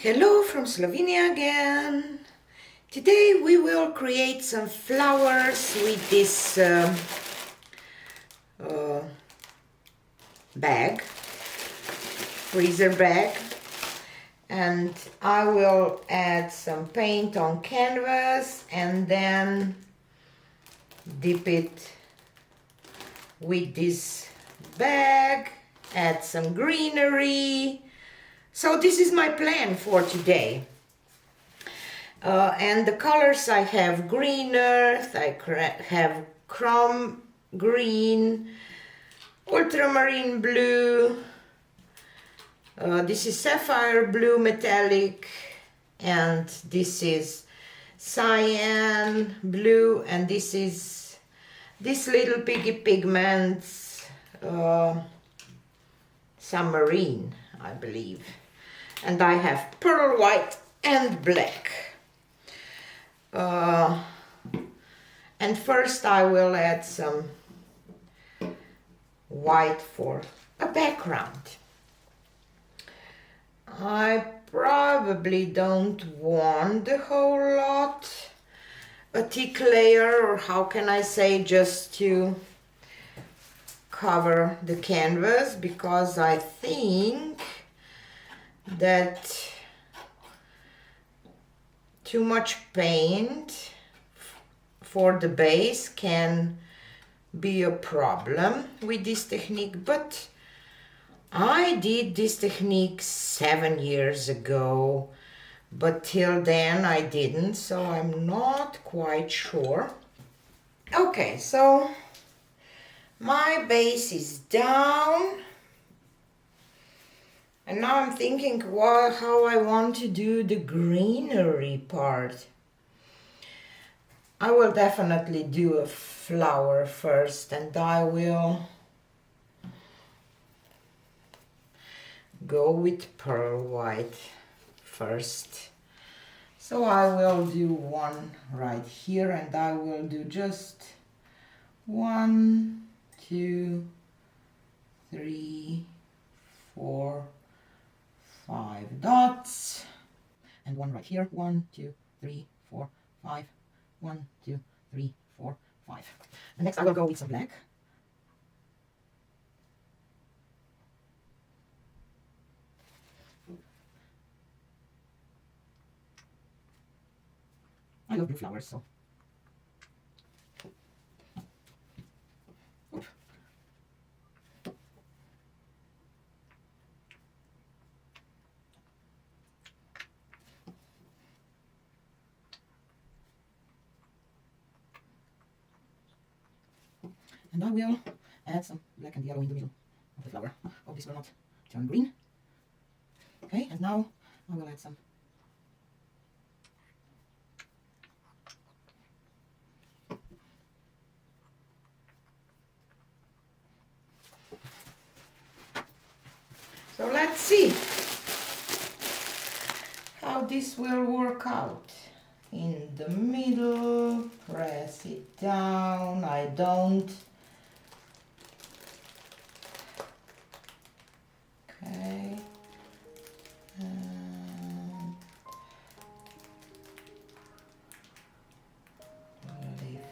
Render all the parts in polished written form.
Hello from Slovenia again. Today we will create some flowers with this bag, freezer bag, and I will add some paint on canvas and then dip it with this bag, add some greenery. So this is my plan for today. And the colors I have green earth, I have chrome green, ultramarine blue, this is sapphire blue metallic, and this is cyan blue, and this is this little piggy pigments, submarine, I believe. And I have pearl white and black. And first I will add some white for a background. I probably don't want the whole lot, a thick layer, or how can I say, just to cover the canvas, because I think that too much paint for the base can be a problem with this technique. But I did this technique 7 years ago, but till then I didn't, so I'm not quite sure. Okay, so my base is down. And now I'm thinking how I want to do the greenery part. I will definitely do a flower first, and I will go with pearl white first. So I will do one right here, and I will do just 1, 2, 3, 4, 5 dots, and one right here. 1, 2, 3, 4, 5. 1, 2, 3, 4, 5. And next I will go with some black. I love blue flowers, so. Oop. And I will add some black and yellow in the middle of the flower. Hope this will not turn green. Okay, and now I will add some So let's see how this will work out. In the middle, press it down. I don't. Okay. Lift.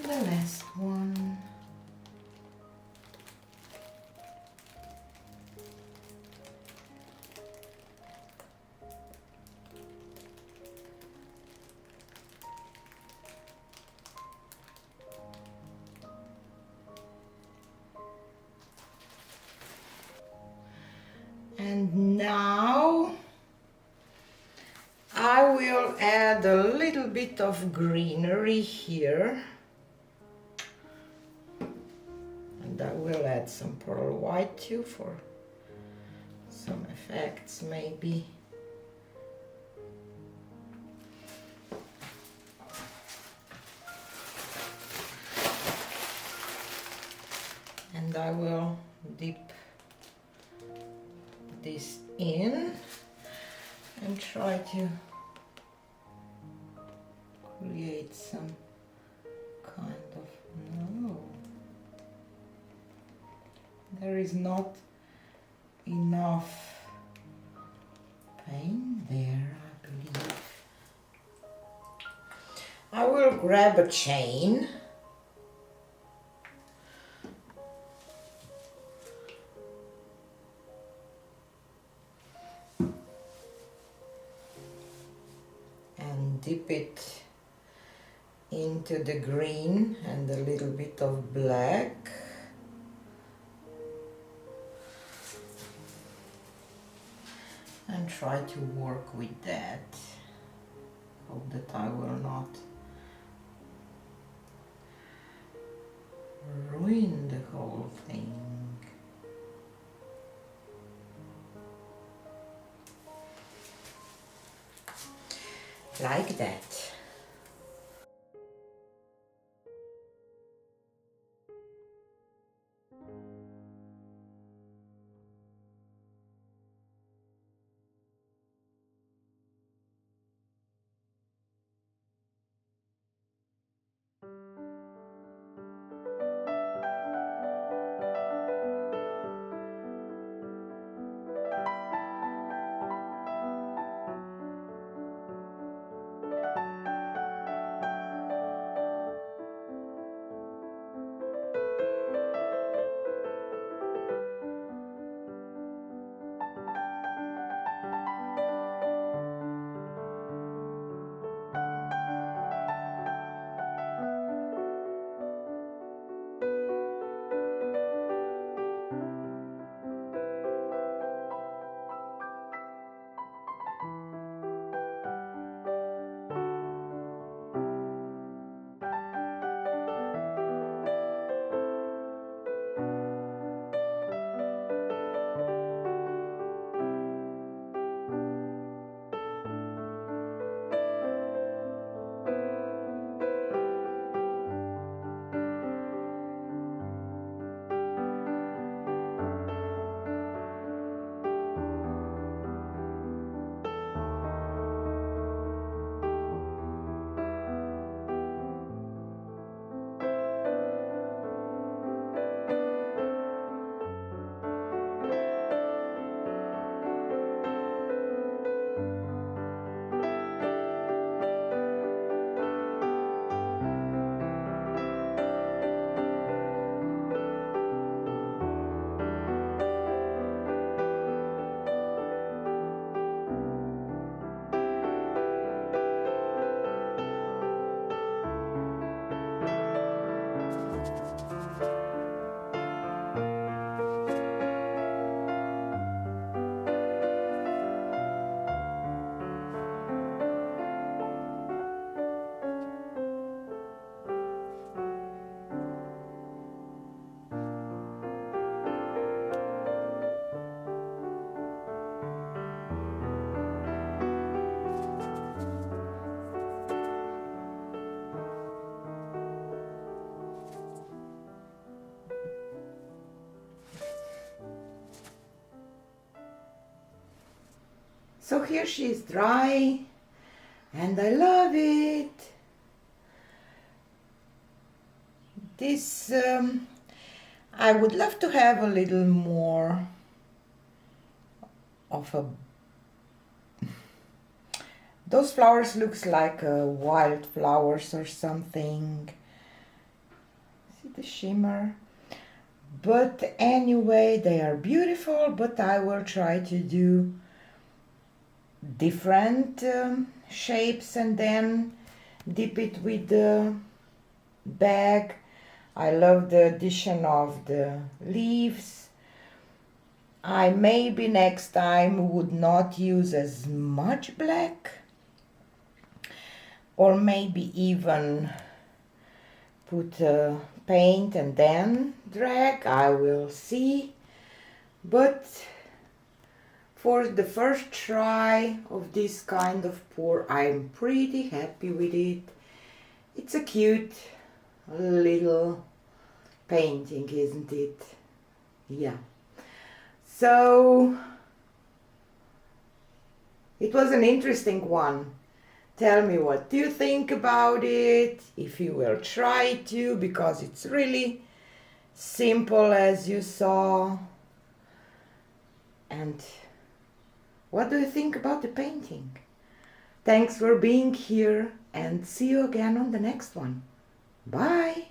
The last one. And now I will add a little bit of greenery here. And I will add some pearl white too for some effects maybe. I will dip this in and try to create some kind of, no, there is not enough paint there, I believe. I will grab a chain and dip it into the green and a little bit of black. And try to work with that. Hope that I will not ruin the whole thing. Like that. So here she is dry, and I love it. This, I would love to have a little more of a, those flowers looks like wildflowers or something. See the shimmer? But anyway, they are beautiful, but I will try to do different shapes and then dip it with the bag. I love the addition of the leaves. I maybe next time would not use as much black, or maybe even put paint and then drag. I will see, but for the first try of this kind of pour, I'm pretty happy with it. It's a cute little painting, isn't it? Yeah. So it was an interesting one. Tell me what you think about it, if you will try to, because it's really simple as you saw. And what do you think about the painting? Thanks for being here and see you again on the next one. Bye!